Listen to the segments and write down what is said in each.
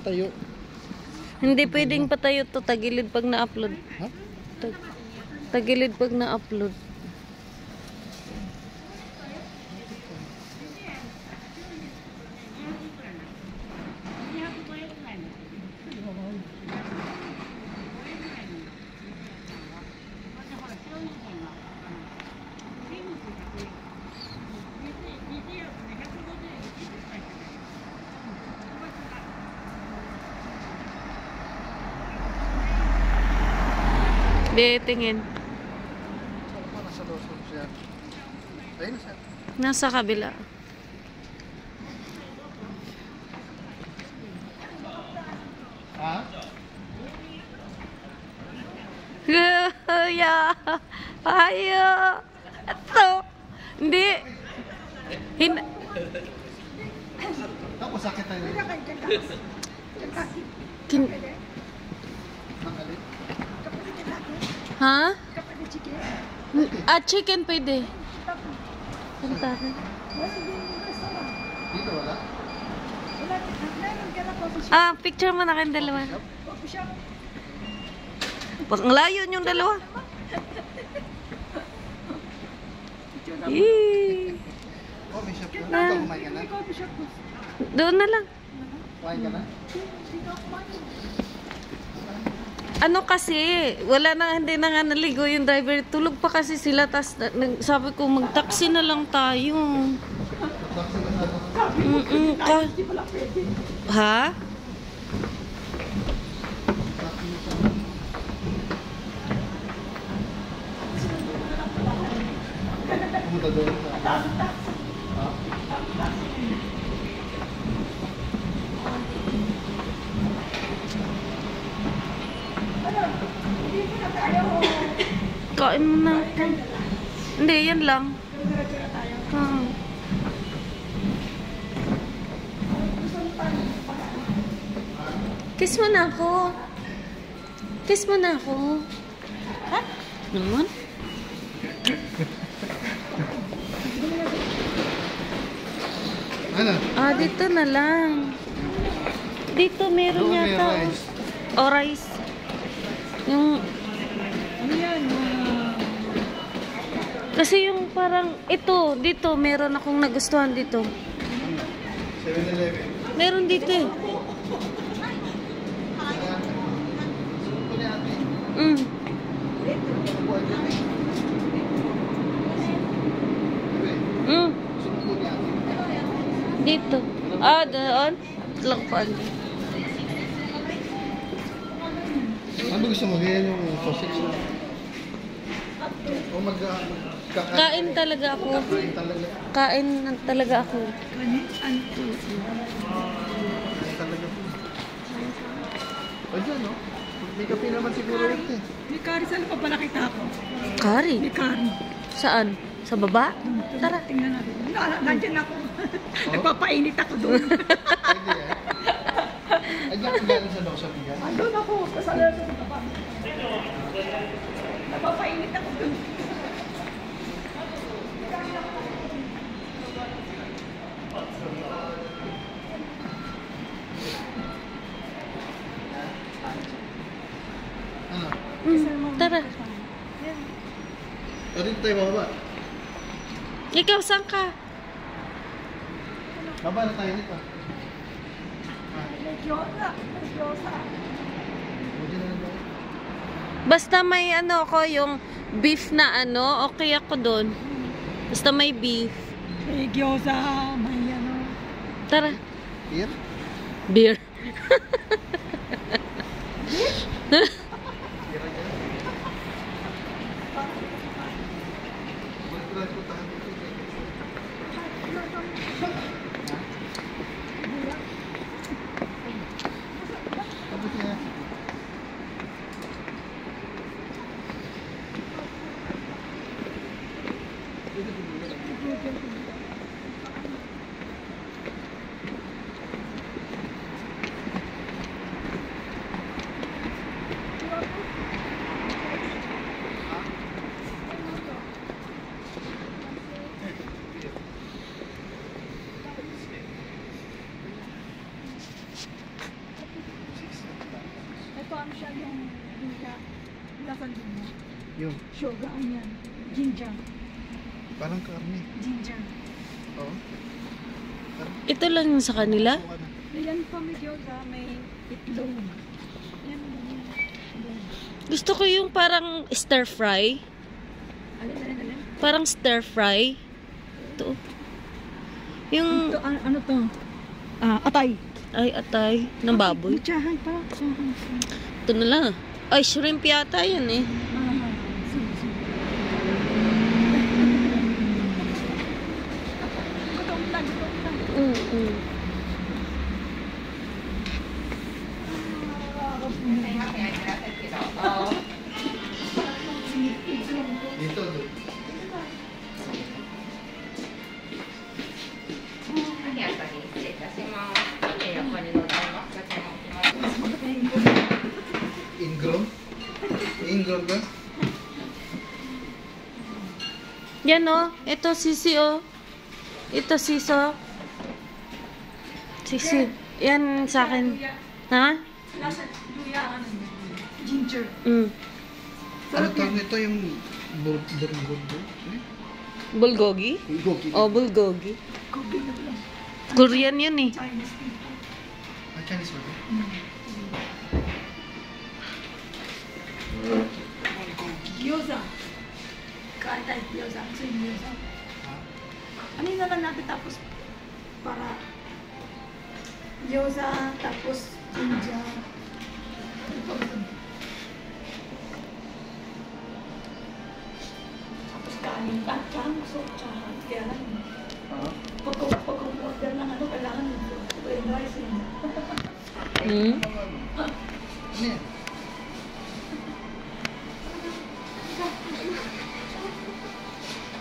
patayo. Hindi pwedeng patayo to, tagilid pag na-upload. Ha? Tagilid pag na-upload. Di, tingin. Nasa losong siya. Ayun siya. Nasa kabila. Ha? Kuya! Ayo! Ito! Hindi! Tapos sakit tayo. Nakalit. Ha? Chicken pwede. Puntahan. Dito wala? Picture mo na kayong dalawa. Ang layo yung dalawa. Yee. Coffee shop na. Ikaw kumain ka na? Doon na lang. Kumain ka na? Ano kasi, wala na, hindi na nga naligo yung driver. Tulog pa kasi sila, tas sabi ko, mag-taxi na lang tayo. Ha? Pumunta doon. Kain mo na. Hindi, yan lang. Kiss mo na ako. Kiss mo na ako. Ha? Naman? Ano? Dito na lang. Dito meron Doon may yata. rice. O, rice. Yung... Ano yan? Kasi yung parang... Ito, dito. Meron akong nagustuhan dito. 7-Eleven. Meron dito eh. Mm. Mm. Dito. Doon. Lakpan. Ano gusto mo? Ganyan yung sausage na? O magkakain? Kain talaga ako. Kain talaga. Kain talaga ako. Kain talaga. O dyan, no? May kape naman siguro ito eh. May kari, saan pa pala kita ako? Kari? May kari. Saan? Sa baba? Tara. Tingnan natin. Nandyan ako. Nagpapainit ako doon. Pwede eh. Ay, dyan kung galing sa loob sa bigan. Andun ako. Kasala sa baba. Nagpapainit ako doon. Ano? Tara. O dito tayo bababa. Ikaw, saan ka? Baba na tayo dito. May gyoza. May gyoza. O dyan na lang tayo. Basta may ano ako, yung beef na ano, okay ako doon. Basta may beef. May gyoza. May ano. Tara. Beer? Beer. ano siya yung luya. Lasan din mo. Yung, Shoga, yan. Ginger. parang karne. Ginger. Oo. Ito lang yung sa kanila. Suka na. Ayan pa may gyoza, may itlog. Yan, yan. Gusto ko yung parang stir fry. Alin. Parang stir fry. Ito. Yung, Ito, ano to? Atay. ay, atay, ng baboy. Tsahay pa. Tsahay. Ito na lang. Ay, shrimp yata yan eh. Sige, sige. Gutom lang. Mm. Dito, doon. はい、あたり失礼いたします。横にございます。こちらもお決まりです。 Ingrown? Ingrown ba? Yan oh. Ito sisi oh. Ito siso. Sisi. Yan sa akin. Ha? Lasa, luya, ano? Ginger. Mm. Ano tawag nito yung burgondo? Bulgogi? Bulgogi. Oh, bulgogi. Kobe na lang. Korean yun eh. Chinese people. Ah, Chinese ba? Gyoza. Kain tayo gyoza. Gusto yung gyoza. Ano yun na lang natin tapos para gyoza tapos ginger. Tapos kanin. Tsaka gusto ko tsaka. Kaya lang. Ah. Pag-order ng ano, kailangan yung rice yun. Hmm? Ano yan?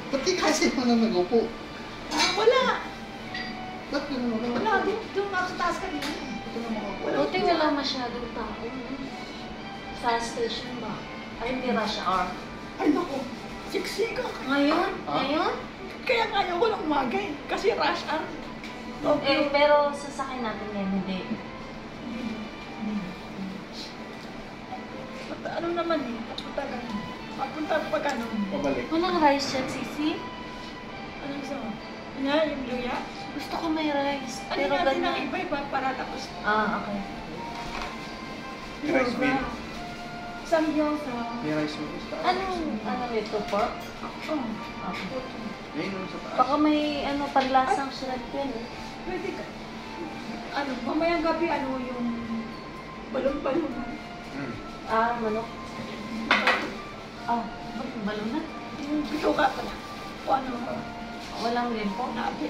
Ba't di kasi mo na nag-upo? Wala! Ba't di mo na Wala! Doon ako sa taas kanina. Ito na makakuha. Buti wala masyadong tao. Fast station ba? Ay, hindi rush hour. Ay naku, siksika ka. Ngayon? Ah? Ngayon? Kaya kaya ko ng umaga eh. Kasi rush hour. Eh, pero sasakay natin ngayon, hindi. Ano naman eh, papunta pa ganun. Pabalik. Walang rice yan, Sisi. Ano gusto mo? Yan, yung luya. Gusto ko may rice. Ano Pero natin ng ganyan. iba-iba para tapos Ah, okay. Rice meal. isang gyoza. May rice meal. Ano ito, pork? Oh, Okay. Ayun yung sa taas. Baka may panlasang shrimp yun eh. pwede ka. Ano, mamayang gabi ano yung balon-balon. Ah, manok. Ah, balon na. Yung bituka pala. O ano, Walang limpo. nabi.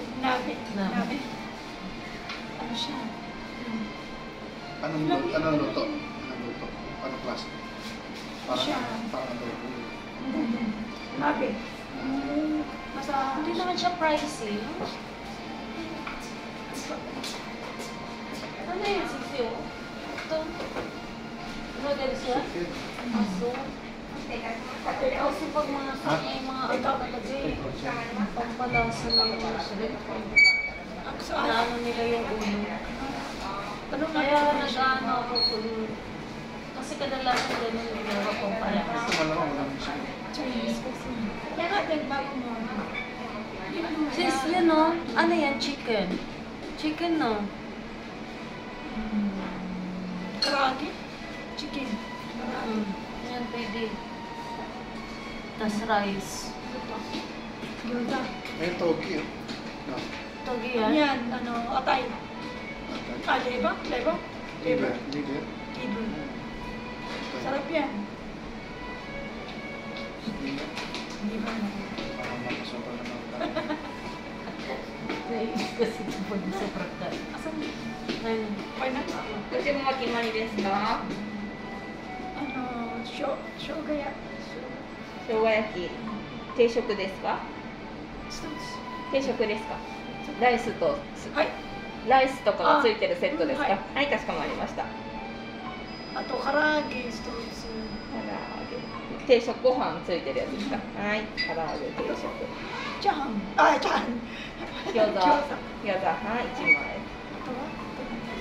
Ano siya? Anong luto? Anong luto? Anong klase? Siya. Parang adobo. Nabi. Nasa... Hindi naman siya pricey. Ano yun, Sisi? Ito. Noodles yan? Aso. Kasi pag mga talagay, pampalasa ng mga shrimp. Naano nila yung ulo. Ano nga? Kaya nag-ano ako kung... Kasi kadalasan ganun yung mga pampalasa. Ito malamang walang siya. Chinese kasi. Kaya nga, nagbago mo. Sis, yun no? Ano yan? Chicken. Chicken no? Karagi? Chicken. Karagi. Yan, pwede. Tas rice. Gyoza. May togi oh. No. Togi yan. Yan, ano, atay. Ah, leba? Leba? Liver. Liver. Liver. Sarap yan. Liver na. Parang makasopa na ng Naiis kasi ito pag sobrang dahil. Asan? Ayun. Okay na. ご注文は決まりですか？ Ano, shoga ya. 生姜焼き定食ですか？定食ですか？ライスとはい。ライスとかがついてるセットですか？あはい、かしこまりました。あと、唐揚げ一つ。定食ご飯ついてるやつですか？はい、唐揚げ定食。チャーハン。あ、チャーハン。餃子、餃子。餃子、はい、1枚。 あとは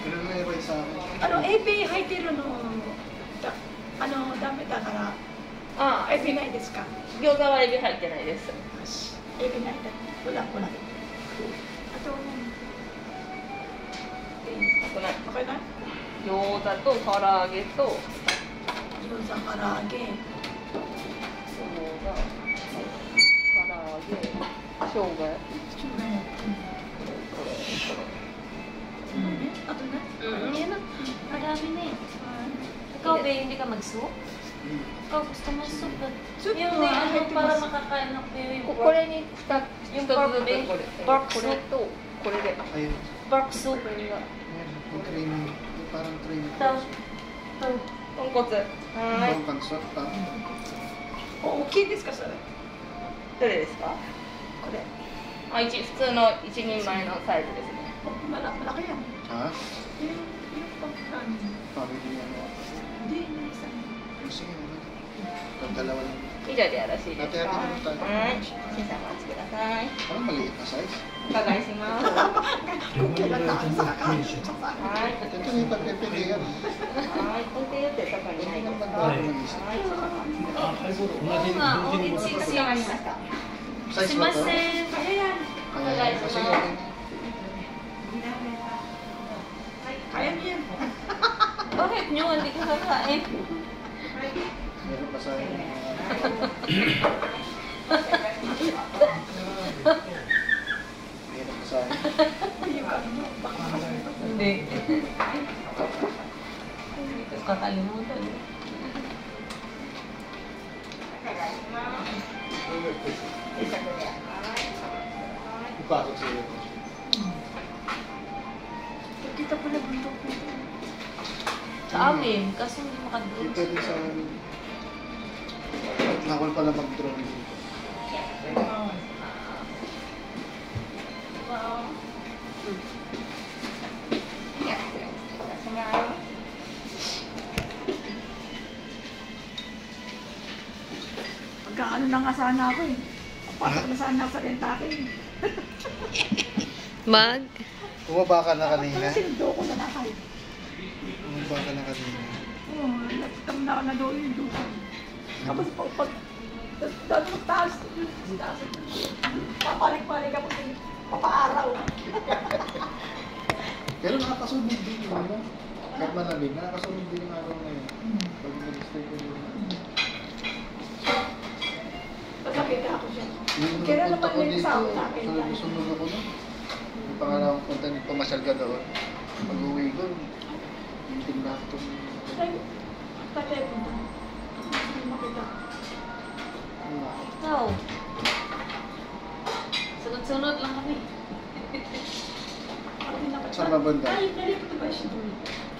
Pero may rice sa akin. あの、エビ入ってるの。だダメだからあ、エビないですか？餃子はエビ入ってないです。エビないだ。ほらほら。あと少ない。わかんない？餃子と唐揚げと餃子、唐揚げ、唐揚げ、生姜。あとね。Yan na. Marami na eh. Ikaw, ba, hindi ka mag-soup? Ikaw, gusto mo soup? Yung may ano para makakain ako yung これに2つずつこれ。pork これ soup. とこれで。 Ayun. Pork soup. これが Ayan, yung creamy. Yung parang creamy. Ito. Ito. 豚骨。はーい。 Yung pansot, ah. 大きいですかそれ？どれですか？これ。あ、普通の1人前のサイズですね。malaki yan. Ha? Yung pagkain. Family ano. Hindi, isa. Sige, ano. Pag dalawa lang. 以上でよろしいですか？Hati-hati naman tayo. はい。審査お待ちください。 Parang maliit na size. お伺いします。 Kung kailan tayo sa kakain. はい。 Ito yung pagpipili yan. はい。工程予定特にないですか？ ははい。審査お待ちください。 Oo nga, it's かしこまりました。 Size ba to? Sumasen. Kaya yan. Kaya, kasi okay. Kaya niya yan. Bakit nyo? Hindi ka kakain. Meron pa sa meron pa sa Hindi. Kakalimutan. ipasok sa iyo. Kita pala bundok ko. Sa amin, kasi hindi makadoon. Ito din sa nakol pala mag-drone dito. Magkaano na nga sana ako eh. Pasok na sana ako sa Kentucky. Mag? Bumaba ka na kanina. Sinundo ko na nakay. Bumaba ka na kanina. Oo, nagtam na ako na doon yung dukan. Tapos pag doon magtaas, papalik-palik ako din, papaaraw. Pero nakakasunod din yung ano. Kahit malamig, nakakasunod din yung araw ngayon. Pag nag-stay ko yun. Masakita ako siya. Yung Kaya punta naman ko yung dito, sa akin. sunod ako nun. Yung pangalawang punta nito, pumasyal ka doon. Pag-uwi ko, yung tindak itong... Ay, tatay ko na. Hindi makita. Ikaw. Sunod-sunod lang kami. Saan ba banda? Ay, nalipot ba siya doon?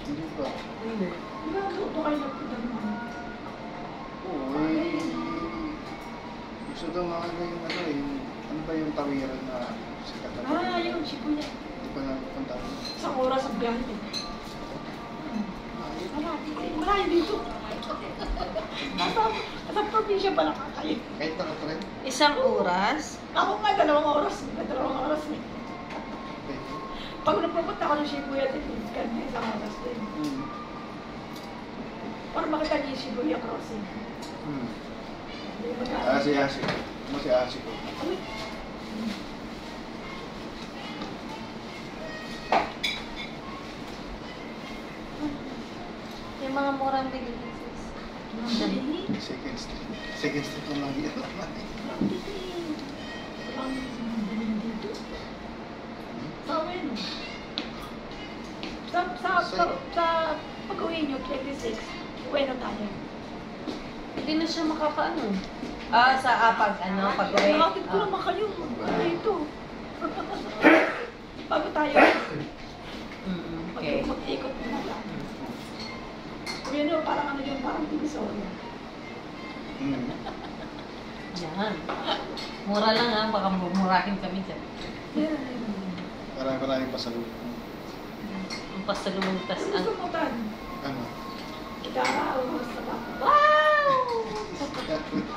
Hindi ba? Hindi. Di ba, doon kayo nagpunta naman? Oo, eh... Gusto daw mga ano yung ano eh, ano ba yung tawiran na sikat na Ah, yun, Shibuya. Hindi pa napunta ko. Isang oras ang biyahe. Malayo dito. Nasa probinsya pa lang kayo. Kahit nakatrend, Isang oras? Ako nga, 2 oras. May 2 oras eh. pwede. Pag napupunta ako ng Shibuya, kanya isang oras din. Para makita niyo yung Shibuya crossing. Hindi ba ka- Si Asi. Ano si Asi ko? Uy, Yung mga murang delicacies. dali. Second street. Second street lang lang yan. Ang dali dito. Sa amin. Sa pag-uwi nyo, 26, uwi na tayo. Hindi na siya makakaano. Ah, sa pag ano, pag-uwi. Nakatid ko naman kayo. Dito. Bago tayo. Okay. Mag-ikot na lang. Yun o, parang ano yun, parang divisoria. Yan. Mura lang ha, baka murahin kami dyan. Maraming pasalubong. Ang pasalubong tas ang... Gusto mo tan? Ano? Ikaraw, basta ba? Wow!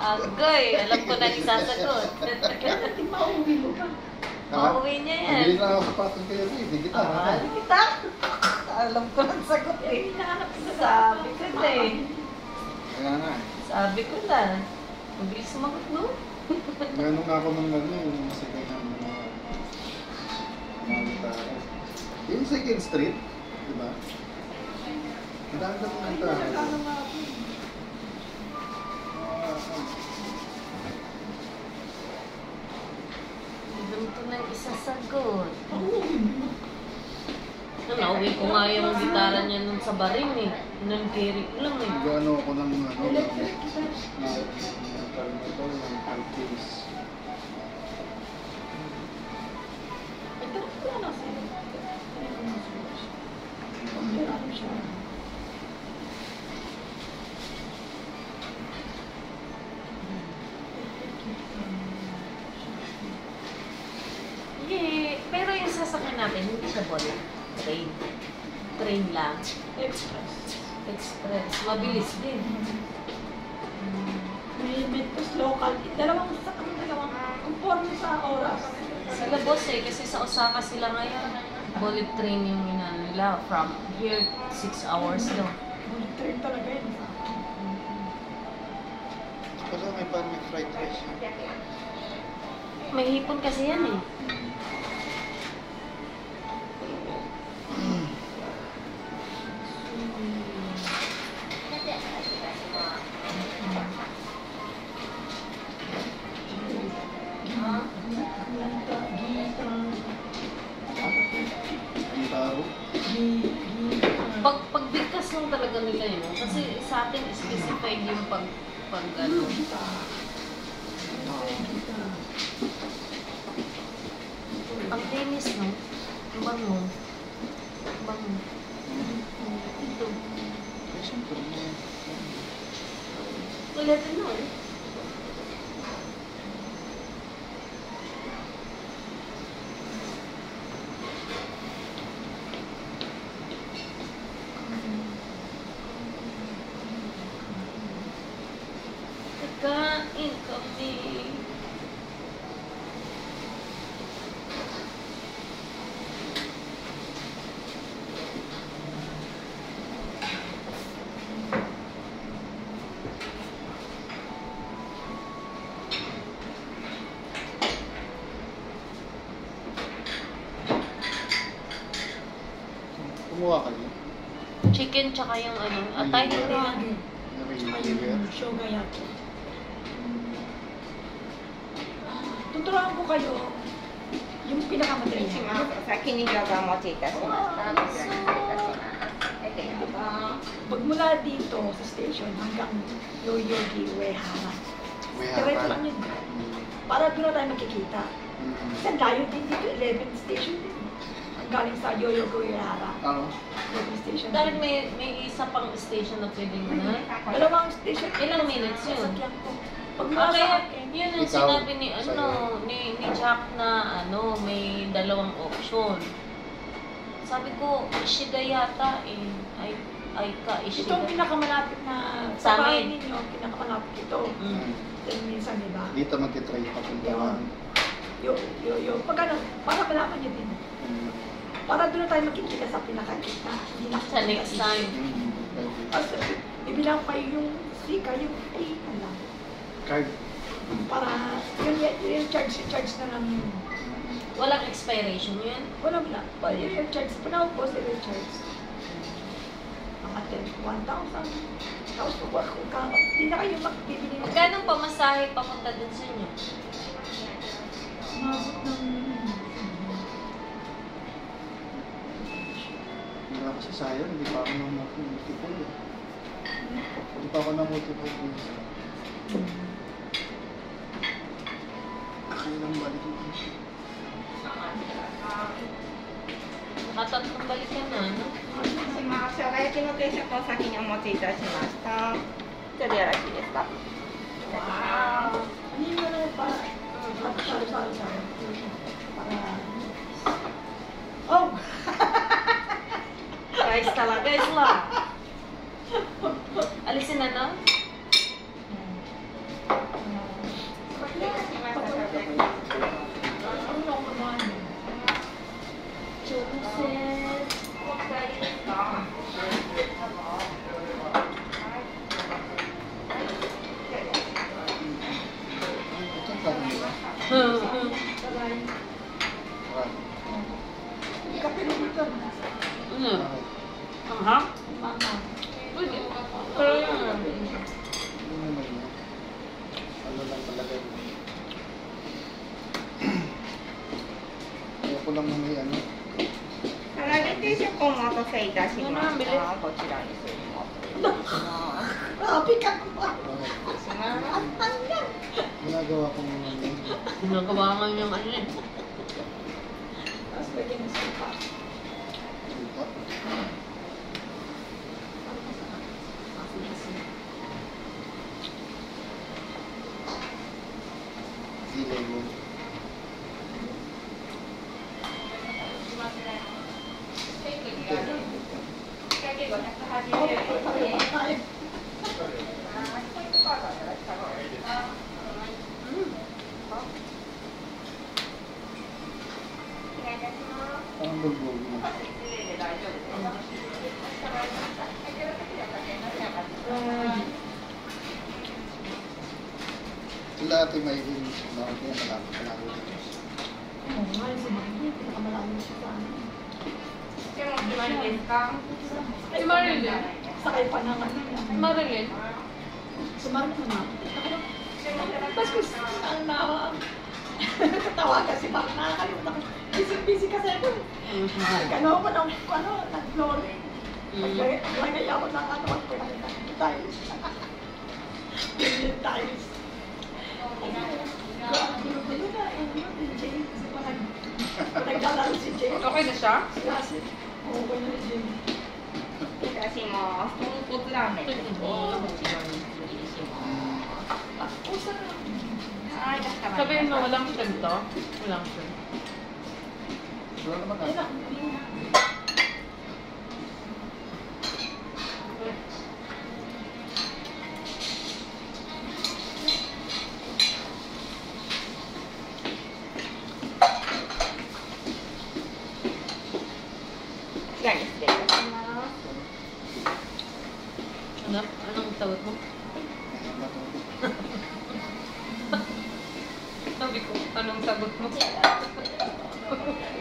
Agoy! Alam ko na isasagot. Kaya natin mauwi mo pa. Mauwi niya yan. Hindi na ako sapatos kayo. Hindi kita. Ah, kita! Alam ko lang sagot Eh, eh. hinahanap ko na Sabi ko na eh. Kaya nga eh. Sabi ko na. Mabilis sumagot, no? Ganun nga ako nung yung masigay ng mga gitara. Yung Second Street, di ba? Ang dami na pumunta. Ganito na yung isasagot. Nauwi ko nga yung gitara niya nun sa barin eh. Nung kirik lang eh. Gano ako ng ng Altis. Pero yung sasakyan natin, hindi siya bola. Train. Train lang. Express. Express. Mabilis din. May Mentos local. Dalawang conforme sa oras. Sila boss eh, kasi sa Osaka sila ngayon. Bullet train yung inano nila. From here, 6 hours daw. Bullet train talaga yun. Kasi may parang may fried rice. May hipon kasi yan eh. Gitaro. Pagbigkas lang talaga nila yun. Kasi sa atin specified yung pag ano. Ang tenis no? Ang bango. Ang bango. Ito. Wala din no eh. Kain kami. Kumuha ka niya. Chicken tsaka yung ano. Atay na rin. Ayun, shogayaki. Tuturuan ko kayo yung pinakamadali. します。先に餃子をお持ちいたしました。こちらにお願いいたします。はい、どうぞ。 Pag mula dito sa station hanggang Yoyogi Uehara, diretso lang yun. Para doon na tayo magkikita. Kasi ang layo din dito, 11 station din. Ang galing sa Yoyogi Uehara, Oo. 11 station. Dahil may isa pang station na pwedeng na. Dalawang station. Ilang minutes yun? Sasakyan ko. Pag mula sa Kaya akin, yun ang Ikaw, sinabi ni sa'yo. ni Jack na may dalawang option. Sabi ko, Ishida yata eh. Ay ka, ito Ishida. ang pinakamalapit na Sa sa bahay amin. ninyo, ang pinakamalapit ito. Mm. Then minsan, di ba? Dito magti-try papunta ka. Pag ano, para malaman nyo din. Para doon na tayo makikita sa pinakakita. Hindi na Sa next time. Kasi ibilang kayo yung sika, yung alam. Card. Para yung charge na lang yun. Walang expiration yun. Wala. Yung charge, panahon po sila yung charge. Mga 1,000. Tapos kung hindi na kayo magbibili. Magkano pamasahe papunta dun sa inyo? Masok ng... Wala kasi sayang, hindi pa ako ng multiple eh. Hindi pa ako ng multiple visa. Kailang balik mo. Nakatatlong balik ka na, no? します。生姜焼きの定食を先にお持ちいたしました。じゃあでよろしいですか。いただきます。 Hindi mo na para salo-salo sa para... Oh! Guys talaga, guys lang. Alisin na, no? Ha? Mama. Pwede. Pero yun. Ano naman yun? Ano lang talaga yun? Kaya ko lang may ano. 唐揚げ定食お待たせいたしました。こちらにするものしま Grabe ka naman.す。します。 Ginagawa ko naman yun. Ginagawa nga yung ano eh. Tapos pwede na sipa. Diba? Gilay mo. Ang bulbog mo. Sila ate may inis. Bakit niya malapit ka lang dito? Oo nga, yung sumakit. Pinakamalaki na siya sa amin. でも決まりですか？ Ay, Marilyn. Sakay pa ng ano yan. Marilyn. Sumarap mo na. Tapos kung saan na tawagan si Papa, nakakalimutan ko. Busy kasi ako. Gano'n ko ng nag-flooring. Naglagay ako ng ano, tiles. Billion tiles. Gulo na, yung Jane. Kasi pa naglalaro si Jane. Okay na siya? Kasi, okay na ni Jane. いたします。豚骨ラーメンですね。こちらに失礼します。 Usa na. はい、かしこまりました。 Sabihin mo, walang shrimp to? Walang shrimp. Wala naman Ay, na. Ano? Anong tawag mo? Sabi ko, anong sagot mo?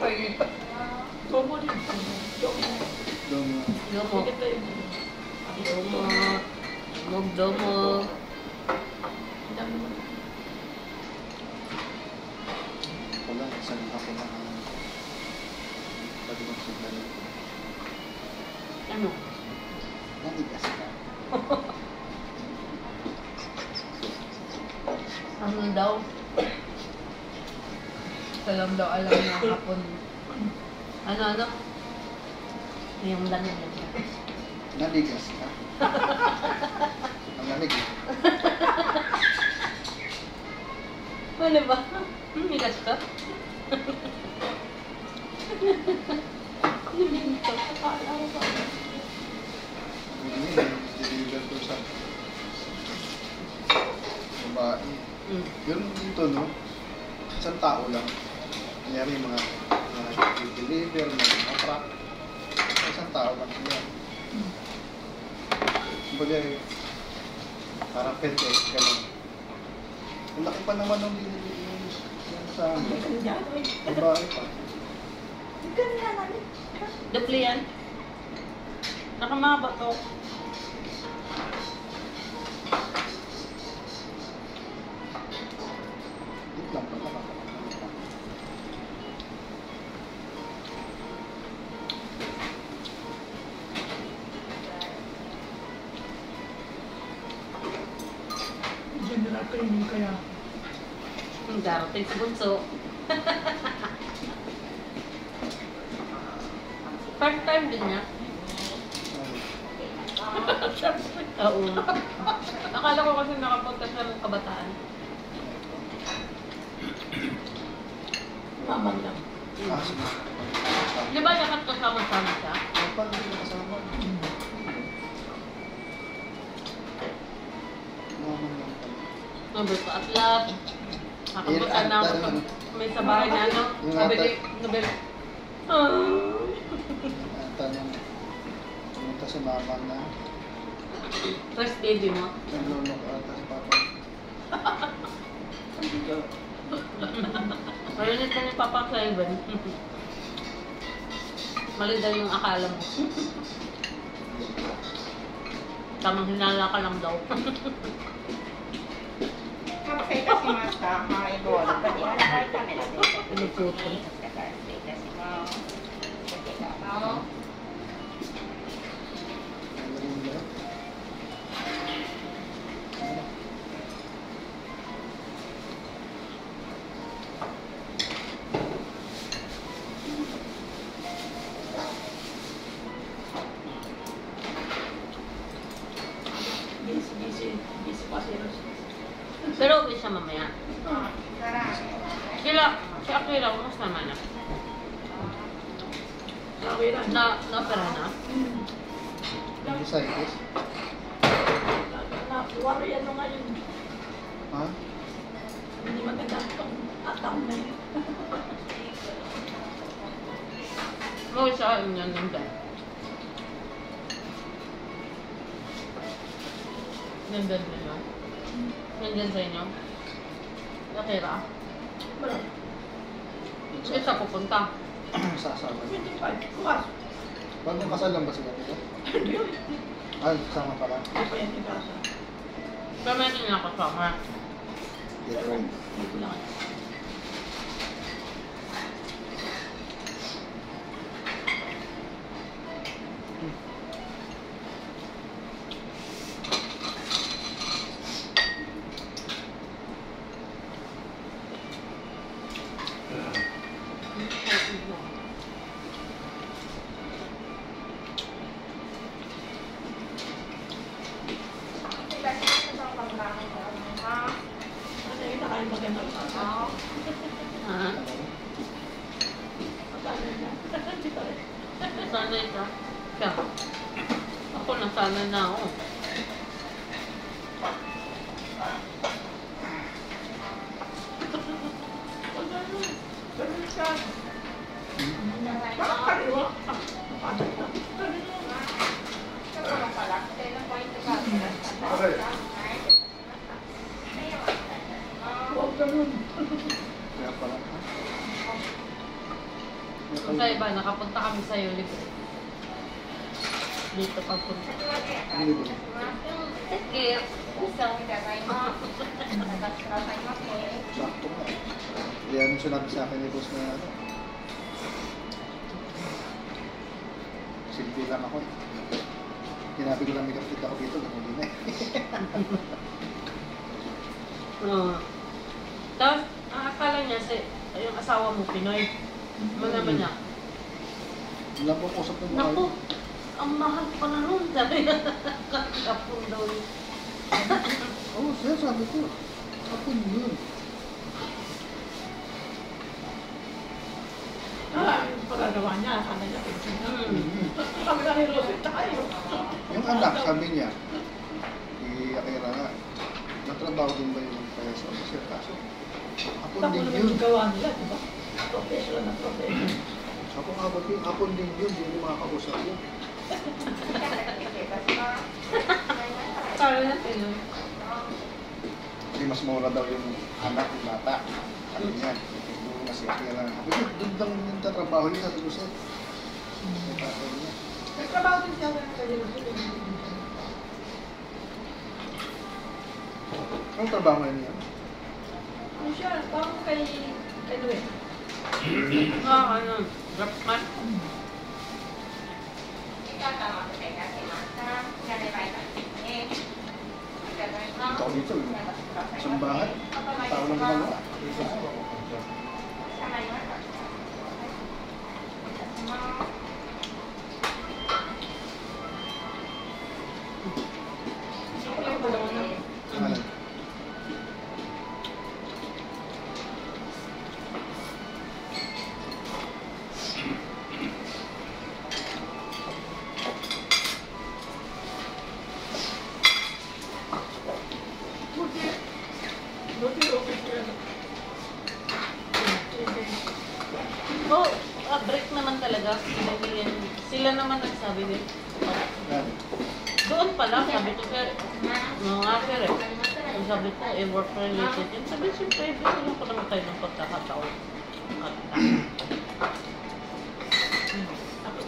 Pwede pa. Tomo rin. Domo. Domo. Ito yun. Domo. Domo. Ang dami naman. Wala, isang ako na pag magsigla nito. Ano? Natigas ka. Ano daw? Salam daw alam niya hapon. Ano? Yung lamig na siya. Naligas ka. Ang lamig eh. Ano ba? Migas ka? Nilinto. Akala ko ba? Deliver ko sa babae. Yun dito, no? Isang tao lang. Kanyari mga deliver, mga truck. Isang tao lang yan. Kumbaga, parang pentes ka lang. Ang laki pa naman ng deliver sa amin. Babae pa. Ganyan namin. Dupli yan? Nakamaba to. Wait lang, pagkakataon. General training kaya. Ang darating sa bunso. First time din niya. Oo. Akala ko kasi nakapunta siya ng kabataan. Mamang lang. Ah, sige. Di ba dapat kasama-sama siya? Kapag hindi kasama. Naman lang pala. Number pa at last. Nakapunta na ako pag may sa bahay na ano. Nabili. Tanong, pumunta si mama na First baby mo. naglulok ata si papa. Hindi ka. Marinig ka ni Papa sa Ivan. Mali daw yung akala mo. Tamang hinala ka lang daw. Kapag kasi masta, mga igol. Pwede ka na kahit kami natin. Pinuputol. Kasi mo. Pwede ka mo. Busy pa sila. Pero uwi siya mamaya. Sarap. Si Akira, mas naman na. Okay lang. Na-opera na? Appendicitis? Worry ano ngayon. Ha? Hindi maganda itong atang na yun. Uwi siya yun yan ng dad. Nandun na yun. Nandun sa inyo. Akira. Wala. Saan siya pupunta? Sasama. 25. Bukas. Bagong kasal lang ba sila dito? Hindi yun. Ah, kasama pala. Hindi pa yan yung kasa. Pero meron niya kasama. Different. Hindi ko lang. Kasi ito sa pagbangon ko. Kasi kita kayo maganda ang kasa. Ha? Matalo na. Hindi pa rin. Nasanay ka? Siya. Ako nasanay na ako. Ganun siya. Bakit kaliwa? Paano ito? Huwag ganun. Kaya pala. Kung sa iba, nakapunta kami sa iyo libre. Dito pagpunta. Hindi ba? Take care. Sakto nga. Yan sinabi sa akin ni boss na ano. Simple lang ako. Hinabi ko lang may kapit ako dito. Hindi na eh. Tapos, ang akala niya, yung asawa mo, Pinoy. Malaman niya. Wala po kusap ng mga. Naku, ang mahal pa na nun. Sabi niya, kapun daw yun. Oo, sir, sabi ko. Kapon yun. Yung pagagawa niya, akala niya pinsin niya. Kami na ni Rosie, tayo. Yung anak, sabi niya, i-akira nga. Natrabaho din ba yung payaso? Sir, kaso. Kapon Tapos din naman yun. yung gawa nila, di ba? Professional na professional. Ako nga ba yun? Kapon din yun. Hindi mo makakausap yun. Para na Pinoy. Hindi mas mura daw yung anak, yung bata. Sabi niya. Yung mas i-akira nga. Sabi ko, doon lang yung tatrabaho niya. Sabi ko, sir. Sabi niya. Nagtrabaho din siya sa Jerusalem. Anong trabaho ngayon niya? Ano siya, parang kay Luis. Ano, dropmat. Ito ako dito. Isang bahay. Tao lang gumagawa. Ano? Oh, break naman talaga. Sila naman nagsabi din. Ano? Doon pa lang, sabi ko, sir, mga sir eh. Ang sabi ko, work related yun. Sabi, siyempre, bigyan ko naman tayo ng pagkakataon.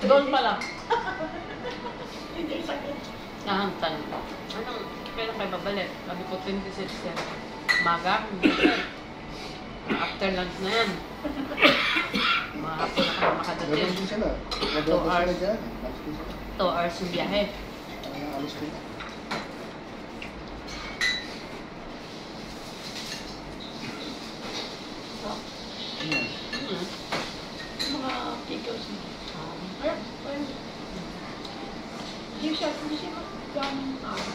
Doon pa lang. Hindi na, tanong ko. Anong, kailan kayo babalik? Sabi ko, 26 yan. Maga, after lunch na yan. Mahapon na kami makadating. Gano'n din sila. Nagdodod sila dyan. Alis din sila. 2 hours yung biyahe. Alis din. Ayan. Mga pickles mo. Hindi siya magkaming araw.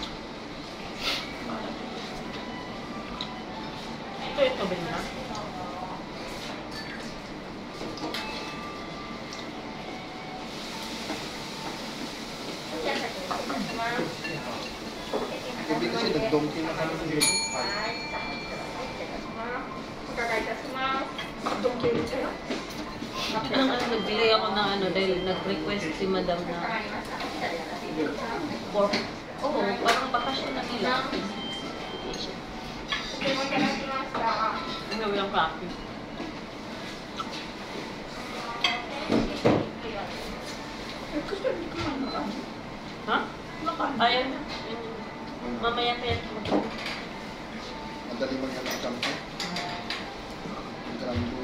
Ito ba niya? Hindi kasi nag-donkey na kami dito. Donkey rin sila. Nagbili ako ng ano dahil nag-request si madam na for parang bakasyon na nila. Ano yung practice? Gusto hindi ko makan. Ha? Makan. Ayan. Mamaya pa yan. Madali mag-anak kampo. Ang trambo.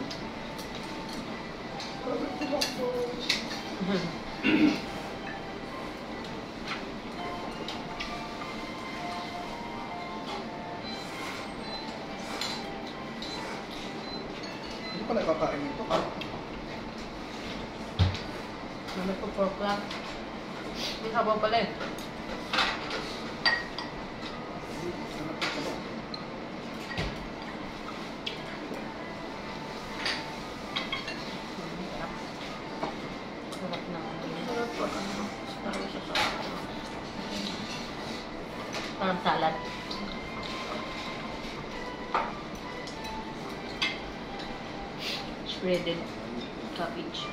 Hindi pala kakain ito. Ano po pork lang? May sabaw pala eh. Sarap na. Sarap po. Sarap siya sa Parang salad. Shredded cabbage.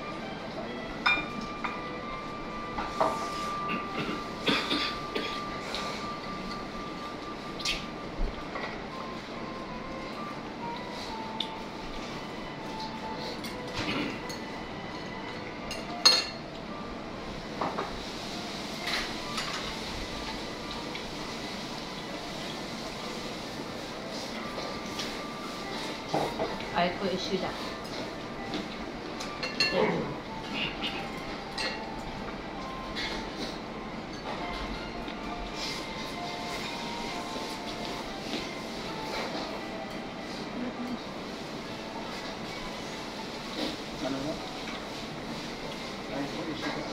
Ay ko issue da. Ano mo? Ay, ito issue ka.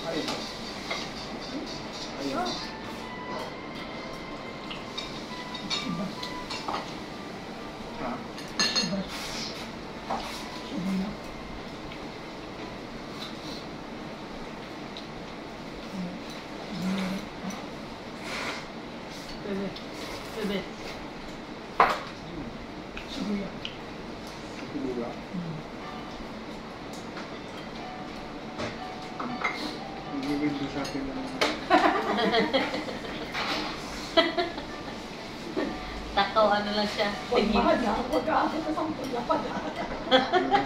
Ayun. Ayun. Ha? Bebe. Bebe. suya. Sigura. Nag-window shopping na naman. Takaw ano lang siya. Huwag mahal na. Huwag ka sa 10 lapad. Window